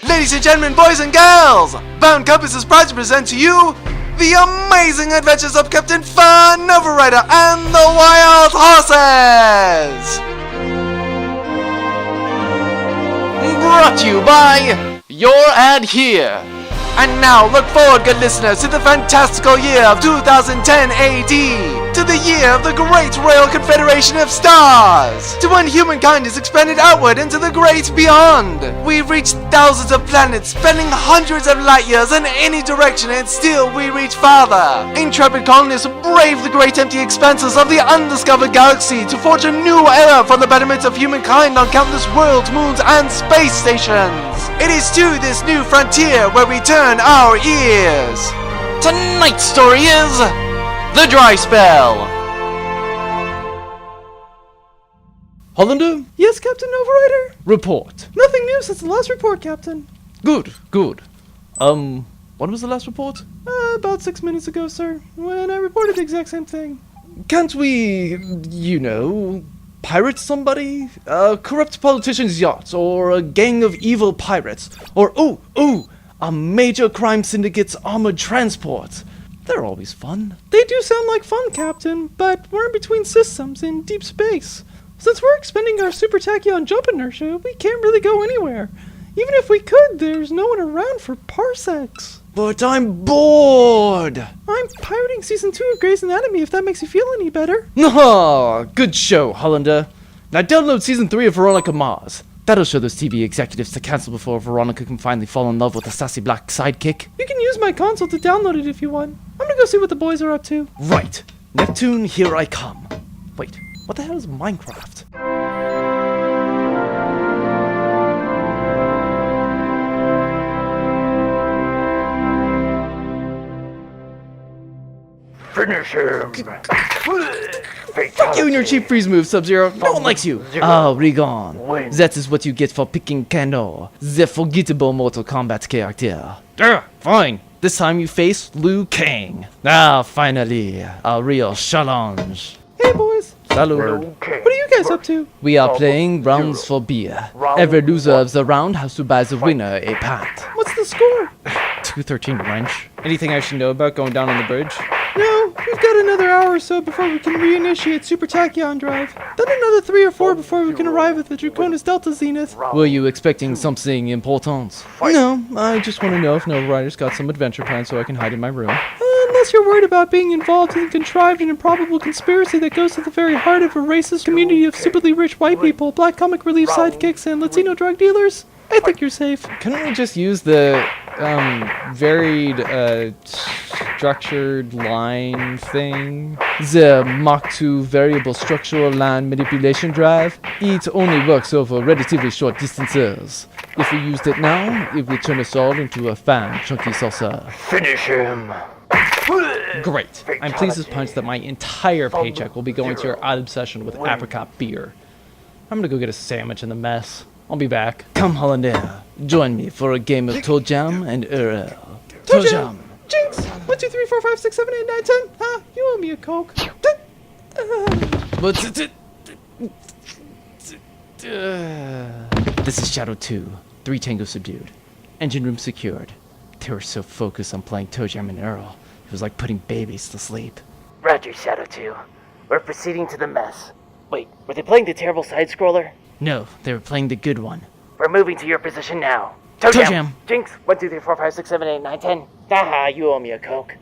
Ladies and gentlemen, boys and girls, Bound Compass is proud to present to you the amazing adventures of Captain Farr Novarider and the Wild Horses! Brought to you by your ad here. And now look forward, good listeners, to the fantastical year of 2010 AD, to the year of the Great Royal Confederation of Stars, to when humankind is expanded outward into the great beyond. We've reached thousands of planets, spanning hundreds of light years in any direction, and still we reach farther. Intrepid colonists brave the great empty expanses of the undiscovered galaxy to forge a new era for the betterment of humankind on countless worlds, moons, and space stations. It is to this new frontier where we turn our ears. Tonight's story is The Dry Spell. Hollander? Yes, Captain Novarider? Report. Nothing new since the last report, Captain. Good. When was the last report? About 6 minutes ago, sir, when I reported the exact same thing. Can't we, pirate somebody? A corrupt politician's yacht, or a gang of evil pirates, or, a major crime syndicate's armored transport. They're always fun. They do sound like fun, Captain, but we're in between systems in deep space. Since we're expending our super tachyon jump inertia, we can't really go anywhere. Even if we could, there's no one around for parsecs. But I'm bored! I'm pirating Season 2 of Grey's Anatomy, if that makes you feel any better. No, good show, Hollander. Now download Season 3 of Veronica Mars. That'll show those TV executives to cancel before Veronica can finally fall in love with a sassy black sidekick. You can use my console to download it if you want. I'm gonna go see what the boys are up to. Right. Neptune, here I come. Wait, what the hell is Minecraft? Finish him! Fuck you and your cheap freeze move, Sub-Zero. No one likes you. Oh, Rigon. That is what you get for picking Kano, the forgettable Mortal Kombat character. Fine. This time you face Liu Kang. Finally, a real challenge. Hey, boys. Salut. What are you guys up to? We are playing rounds for beer. Every loser of the round has to buy the winner a pint. What's the score? 213 wrench. Anything I should know about going down on the bridge? No, we've got another hour or so before we can reinitiate Super Tachyon Drive. Then another 3 or 4 before we can arrive at the Draconis Delta Zenith. Were you expecting something important? No, I just want to know if Novarider's got some adventure plans so I can hide in my room. Unless you're worried about being involved in a contrived and improbable conspiracy that goes to the very heart of a racist community of stupidly rich white people, black comic relief sidekicks, and Latino drug dealers, I think you're safe. Couldn't we just use the varied structured line thing? The Mach 2 variable structural line manipulation drive? It only works over relatively short distances. If we used it now, it would turn us all into a fine, chunky salsa. Finish him! Great. I'm pleased as punch that my entire paycheck will be going to your odd obsession with apricot beer. I'm gonna go get a sandwich in the mess. I'll be back. Come, Hollander. Join me for a game of Toe Jam and Earl. Toe Jam! Jinx! 1, 2, 3, 4, 5, 6, 7, 8, 9, 10. Ha! You owe me a Coke. This is Shadow 2. 3 Tango subdued. Engine room secured. They were so focused on playing Toe Jam and Earl. It was like putting babies to sleep. Roger, Shadow 2. We're proceeding to the mess. Wait, were they playing the terrible side-scroller? No, they were playing the good one. We're moving to your position now. Toe Jam! Jinx! 1, 2, 3, 4, 5, 6, 7, 8, 9, 10. Haha, you owe me a Coke.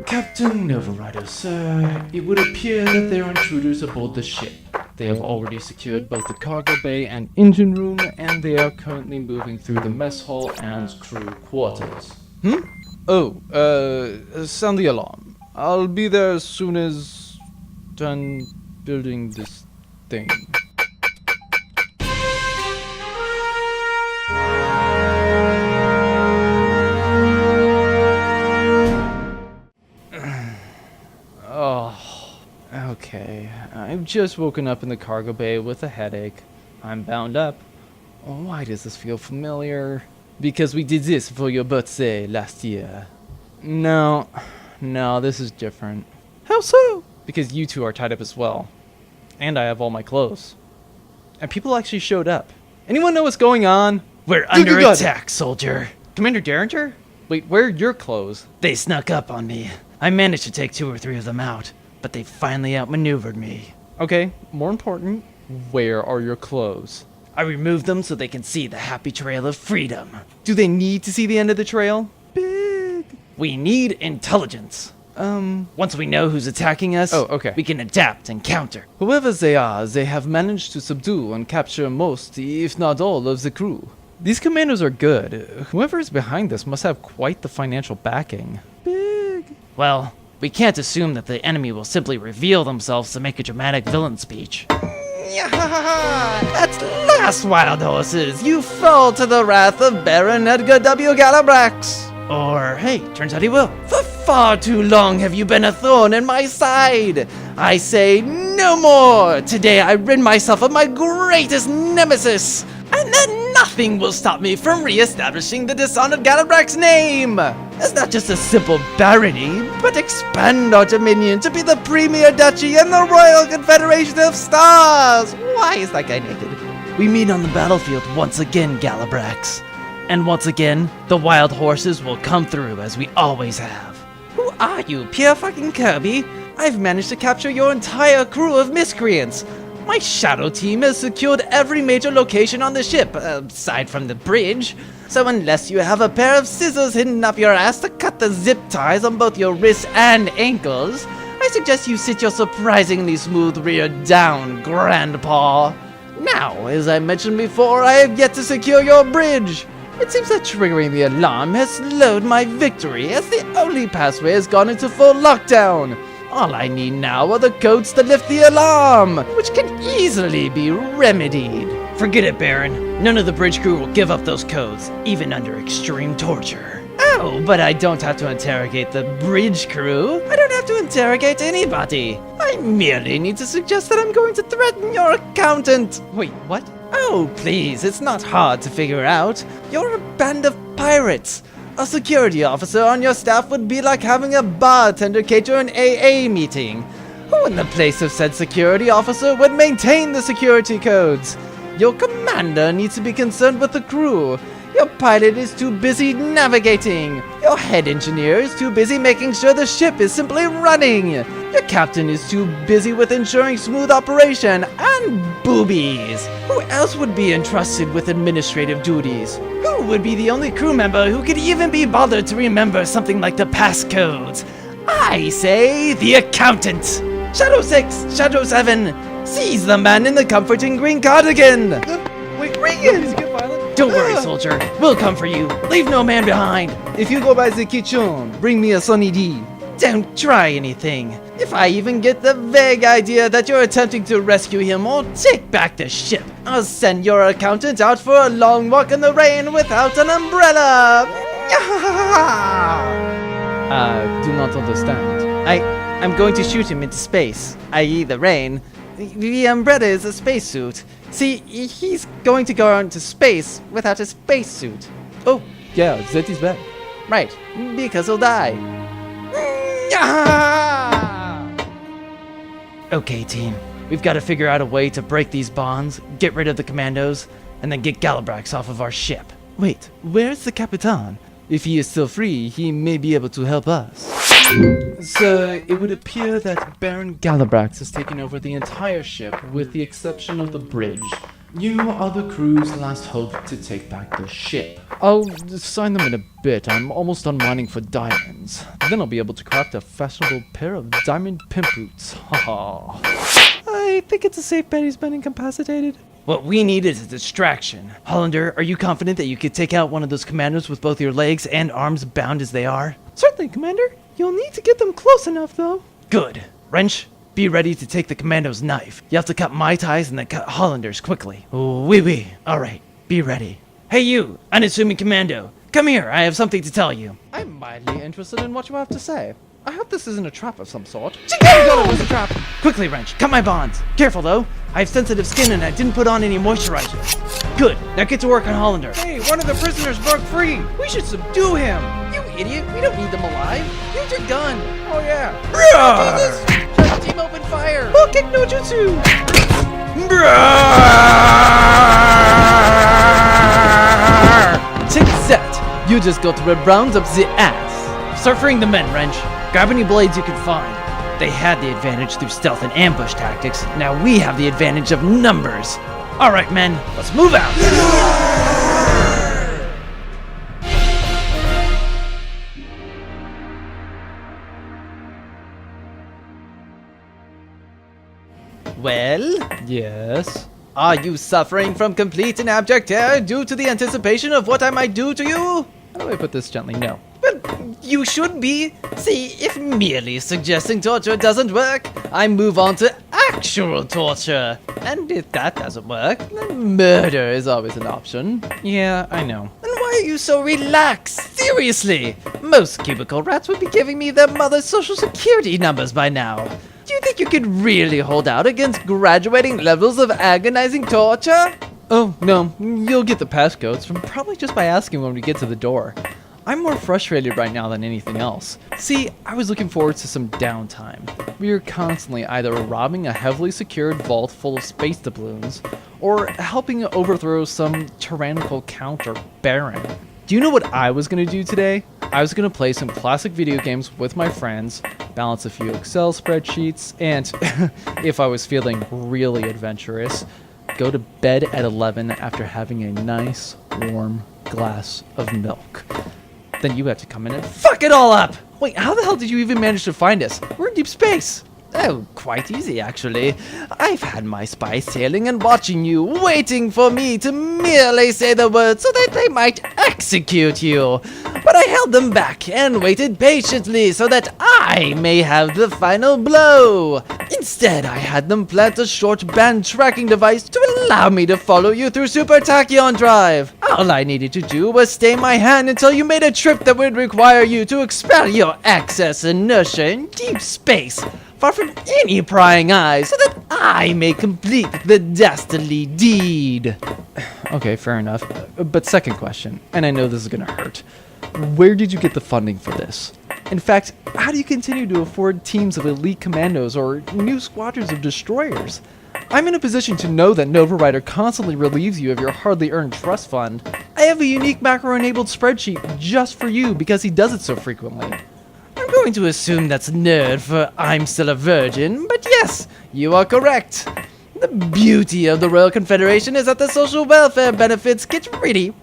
Captain Novarider, sir, it would appear that there are intruders aboard the ship. They have already secured both the cargo bay and engine room, and they are currently moving through the mess hall and crew quarters. Sound the alarm. I'll be there as soon as done building this thing. Okay, I've just woken up in the cargo bay with a headache. I'm bound up. Why does this feel familiar? Because we did this for your birthday last year. No, this is different. How so? Because you two are tied up as well. And I have all my clothes. And people actually showed up. Anyone know what's going on? We're under attack, soldier. Commander Derringer? Wait, where are your clothes? They snuck up on me. I managed to take 2 or 3 of them out, but they finally outmaneuvered me. Okay, more important, where are your clothes? I removed them so they can see the happy trail of freedom. Do they need to see the end of the trail? Big. We need intelligence. Once we know who's attacking us, Oh, okay. we can adapt and counter. Whoever they are, they have managed to subdue and capture most, if not all, of the crew. These commandos are good. Whoever is behind this must have quite the financial backing. Big. Well, we can't assume that the enemy will simply reveal themselves to make a dramatic villain speech. At last, wild horses, you fall to the wrath of Baron Edgar W. Galabrax. Or, hey, turns out he will. For far too long have you been a thorn in my side. I say no more. Today I rid myself of my greatest nemesis. And then nothing will stop me from re-establishing the dishonored Galabrax's name. It's not just a simple barony, but expand our dominion to be the premier duchy and the royal confederation of stars. Why is that guy naked? We meet on the battlefield once again, Galabrax. And once again, the wild horses will come through as we always have. Who are you, Pierre fucking Kirby? I've managed to capture your entire crew of miscreants. My shadow team has secured every major location on the ship, aside from the bridge. So unless you have a pair of scissors hidden up your ass to cut the zip ties on both your wrists and ankles, I suggest you sit your surprisingly smooth rear down, Grandpa. Now, as I mentioned before, I have yet to secure your bridge. It seems that triggering the alarm has slowed my victory, as the only passway has gone into full lockdown. All I need now are the codes to lift the alarm, which can easily be remedied. Forget it, Baron. None of the bridge crew will give up those codes, even under extreme torture. Oh, but I don't have to interrogate the bridge crew. I don't have to interrogate anybody. I merely need to suggest that I'm going to threaten your accountant. Wait, what? Oh, please, it's not hard to figure out. You're a band of pirates. A security officer on your staff would be like having a bartender cater an AA meeting. Who in the place of said security officer would maintain the security codes? Your commander needs to be concerned with the crew. Your pilot is too busy navigating. Your head engineer is too busy making sure the ship is simply running. Your captain is too busy with ensuring smooth operation and boobies. Who else would be entrusted with administrative duties? Who would be the only crew member who could even be bothered to remember something like the passcodes? I say the accountant. Shadow 6, Shadow 7, seize the man in the comforting green cardigan. Wait, Regan! Don't worry, soldier. We'll come for you. Leave no man behind. If you go by the kitchen, bring me a Sunny D. Don't try anything. If I even get the vague idea that you're attempting to rescue him or take back the ship, I'll send your accountant out for a long walk in the rain without an umbrella. Do not understand. I'm going to shoot him into space, i.e. the rain. The umbrella is a spacesuit. See, he's going to go out into space without a spacesuit. Oh, yeah, that is bad. Right, because he'll die. Okay, team. We've got to figure out a way to break these bonds, get rid of the commandos, and then get Galabrax off of our ship. Wait, where's the Capitan? If he is still free, he may be able to help us. Sir, it would appear that Baron Galabrax has taken over the entire ship, with the exception of the bridge. You are the crew's last hope to take back the ship. I'll sign them in a bit. I'm almost unwinding for diamonds. Then I'll be able to craft a fashionable pair of diamond pimp boots. Haha. I think it's a safe bet he's been incapacitated. What we need is a distraction. Hollander, are you confident that you could take out one of those commandos with both your legs and arms bound as they are? Certainly, Commander. You'll need to get them close enough, though. Good. Wrench, be ready to take the commando's knife. You have to cut my ties and then cut Hollander's quickly. Oh, oui. All right, be ready. Hey you, unassuming commando. Come here, I have something to tell you. I'm mildly interested in what you have to say. I hope this isn't a trap of some sort. It was a trap. Quickly, Wrench, cut my bonds. Careful, though. I have sensitive skin and I didn't put on any moisturizer. Good. Now get to work on Hollander. Hey, one of the prisoners broke free. We should subdue him. You idiot. We don't need them alive. Use your gun. Oh yeah. Just team open fire. Full kick no jutsu. Take that. You just got ripped rounds up the ass. Start freeing the men, Wrench. Grab any blades you can find. They had the advantage through stealth and ambush tactics. Now we have the advantage of numbers. All right, men, let's move out. Well, Yes. are you suffering from complete and abject terror due to the anticipation of what I might do to you? How do I put this gently? No. Well, you should be. See, if merely suggesting torture doesn't work, I move on to actual torture. And if that doesn't work, then murder is always an option. Yeah, I know. And why are you so relaxed? Seriously! Most cubicle rats would be giving me their mother's social security numbers by now. Do you think you could really hold out against graduating levels of agonizing torture? Oh, no. You'll get the passcodes from probably just by asking when we get to the door. I'm more frustrated right now than anything else. See, I was looking forward to some downtime. We are constantly either robbing a heavily secured vault full of space doubloons, or helping overthrow some tyrannical count or baron. Do you know what I was going to do today? I was going to play some classic video games with my friends, balance a few Excel spreadsheets, and if I was feeling really adventurous, go to bed at 11 after having a nice, warm glass of milk. Then you have to come in and fuck it all up! Wait, how the hell did you even manage to find us? We're in deep space! Oh, quite easy, actually. I've had my spies sailing and watching you, waiting for me to merely say the word so that they might execute you. But I held them back and waited patiently so that I may have the final blow. Instead, I had them plant a short band tracking device to allow me to follow you through Super Tachyon Drive. All I needed to do was stay my hand until you made a trip that would require you to expel your excess inertia in deep space, far from any prying eyes, so that I may complete the dastardly deed. Okay, fair enough. But second question, and I know this is gonna hurt. Where did you get the funding for this? In fact, how do you continue to afford teams of elite commandos or new squadrons of destroyers? I'm in a position to know that Novarider constantly relieves you of your hardly earned trust fund. I have a unique macro-enabled spreadsheet just for you because he does it so frequently. I'm going to assume that's nerd for I'm still a virgin, but yes, you are correct. The beauty of the Royal Confederation is that the social welfare benefits get really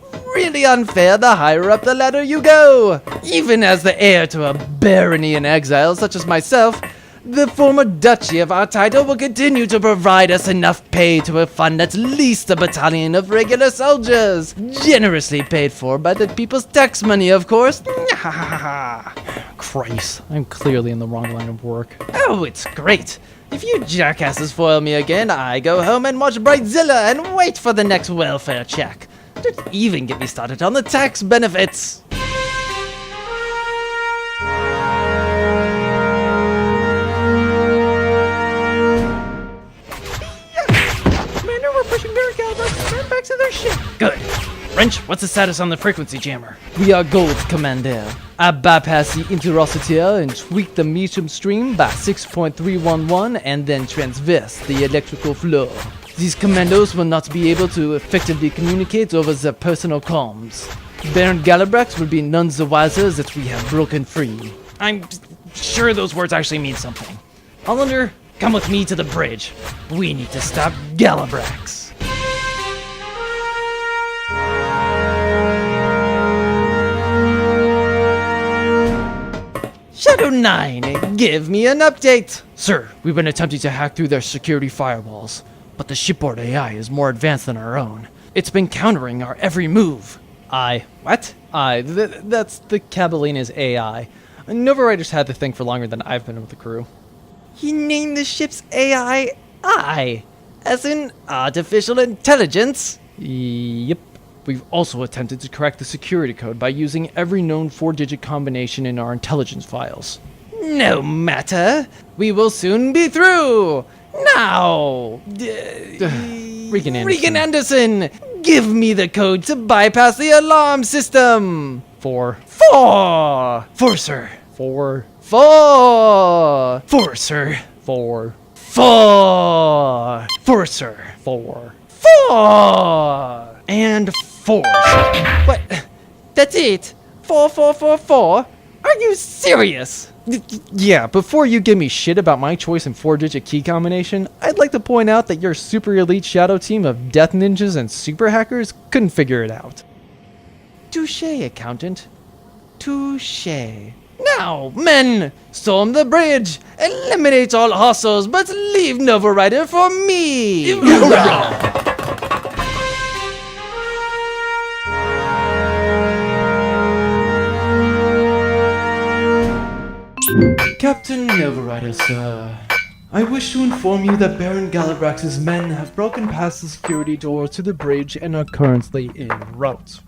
unfair the higher up the ladder you go. Even as the heir to a barony in exile such as myself, the former duchy of our title will continue to provide us enough pay to fund at least a battalion of regular soldiers. Generously paid for by the people's tax money, of course. Christ, I'm clearly in the wrong line of work. Oh, it's great. If you jackasses foil me again, I go home and watch Brightzilla and wait for the next welfare check. Don't even get me started on the tax benefits. Commander, we're pushing their caliber. Turn back to their ship. Good. Wrench, what's the status on the frequency jammer? We are gold, Commander. I bypass the interocitor and tweak the medium stream by 6.311 and then transverse the electrical flow. These commandos will not be able to effectively communicate over their personal comms. Baron Galabrax will be none the wiser that we have broken free. I'm sure those words actually mean something. Hollander, come with me to the bridge. We need to stop Galabrax. Shadow 9, give me an update. Sir, we've been attempting to hack through their security firewalls, but the shipboard AI is more advanced than our own. It's been countering our every move. What? That's the Cabellina's AI. Novarider's had the thing for longer than I've been with the crew. You named the ship's AI I, as in artificial intelligence? Yep. We've also attempted to crack the security code by using every known 4-digit combination in our intelligence files. No matter. We will soon be through. Now. Regan Anderson. Regan Anderson, Give me the code to bypass the alarm system. 4. 4. 4, sir. 4. 4. 4, sir. 4. 4. 4, sir. 4. 4. And 4, sir. What? That's it? 4, 4, 4, 4? Are you serious? Yeah, before you give me shit about my choice in 4-digit key combination, I'd like to point out that your super elite shadow team of death ninjas and super hackers couldn't figure it out. Touché, accountant. Touché. Now, men, storm the bridge, eliminate all hostiles, but leave Novarider for me! Captain Novarider, sir. I wish to inform you that Baron Galabrax's men have broken past the security doors to the bridge and are currently en route.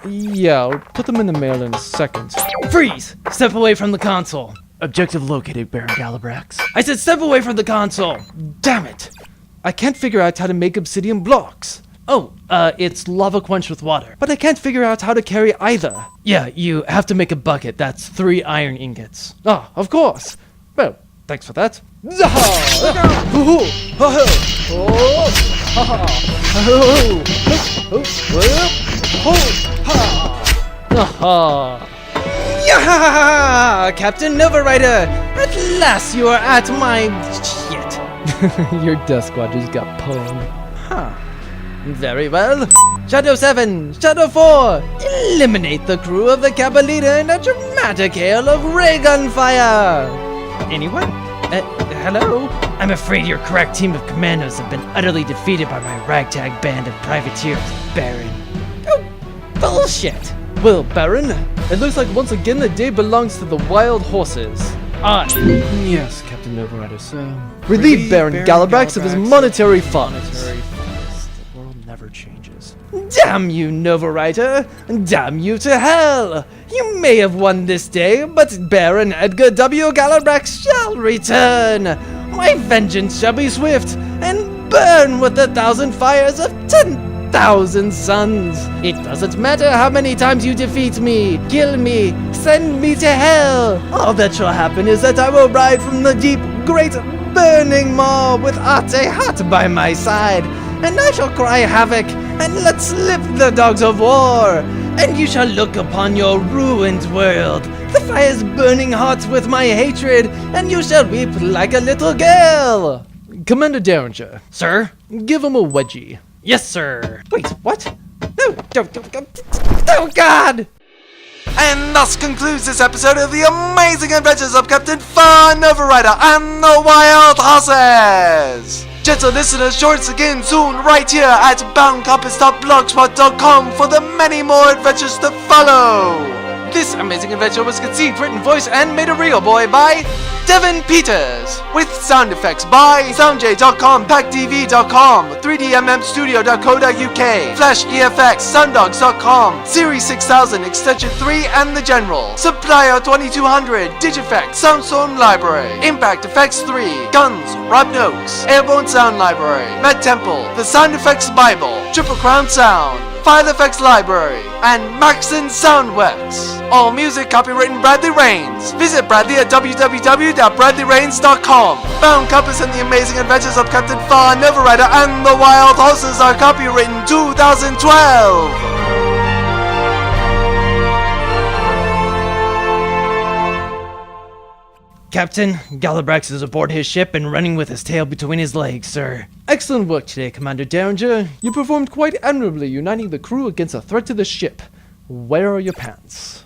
Yeah, I'll put them in the mail in a second. Freeze! Step away from the console. Objective located, Baron Galabrax. I said step away from the console! Damn it! I can't figure out how to make obsidian blocks. Oh, it's lava quenched with water. But I can't figure out how to carry either. Yeah, you have to make a bucket. That's 3 iron ingots. Ah, of course. Well, thanks for that. Yeah, Captain Novarider! At last you are at my shit. Your death squad just got pwned. Huh. Very well. Shadow 7, Shadow 4, eliminate the crew of the Cabalita in a dramatic hail of ray gun fire. Anyone? Hello? I'm afraid your crack team of commandos have been utterly defeated by my ragtag band of privateers, Baron. Oh, bullshit. Well, Baron, it looks like once again the day belongs to the wild horses. Yes, Captain Novarider, sir. Relieve Baron Galabrax of his monetary funds. The world never changes. Damn you, Novarider! Damn you to hell! You may have won this day, but Baron Edgar W. Galabrax shall return! My vengeance shall be swift, and burn with 1,000 fires of 10,000 suns! It doesn't matter how many times you defeat me, kill me, send me to hell! All that shall happen is that I will ride from the deep, great, burning maw with Ate Hat by my side, and I shall cry havoc, and let slip the dogs of war, and you shall look upon your ruined world, the fires burning hot with my hatred, and you shall weep like a little girl. Commander Derringer, Sir? give him a wedgie. Yes, sir. Wait, what? No, oh God! And thus concludes this episode of the amazing adventures of Captain Farr Novarider and the Wild Horses! Gentle listeners, join us again soon right here at boundcompass.blogspot.com for the many more adventures to follow! This amazing adventure was conceived, written, voiced, and made a real boy by Devin Peters, with sound effects by soundj.com, packtv.com, 3dmmstudio.co.uk, Flash EFX, sundogs.com, Series 6000, Extension 3, and the General, Supplier 2200, Digifect, Soundstone Library, Impact Effects 3, Guns, Rob Noakes, Airborne Sound Library, Matt Temple, The Sound Effects Bible, Triple Crown Sound, File Effects Library, and Maxon Soundworks. All music copywritten Bradley Rains. Visit Bradley at www.bradleyrains.com. Bound Compass and the Amazing Adventures of Captain Farr Novarider and the Wild Horses are copywritten 2012. Captain, Galabrax is aboard his ship and running with his tail between his legs, sir. Excellent work today, Commander Derringer. You performed quite admirably uniting the crew against a threat to the ship. Where are your pants?